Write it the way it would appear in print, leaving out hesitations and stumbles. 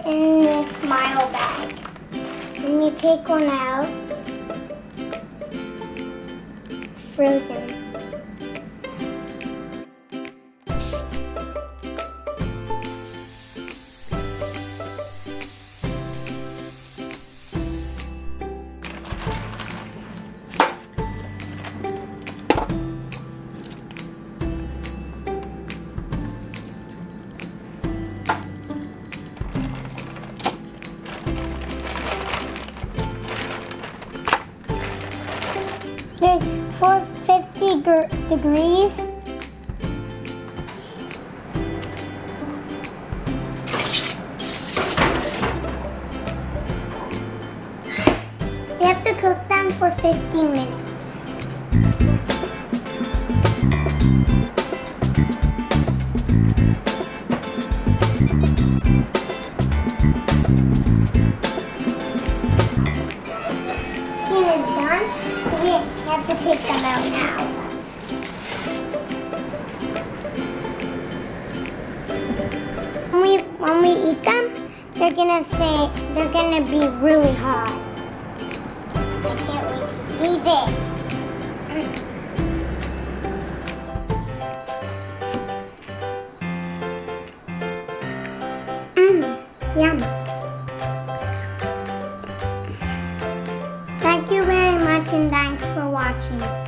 in this Smile bag. And you take one out. Frozen. There's 450 degrees. We have to cook them for 15 minutes. I have to take them out now. When we eat them, they're gonna be really hot. I can't wait to eat it. Yum. Thank you very much and thanks for watching.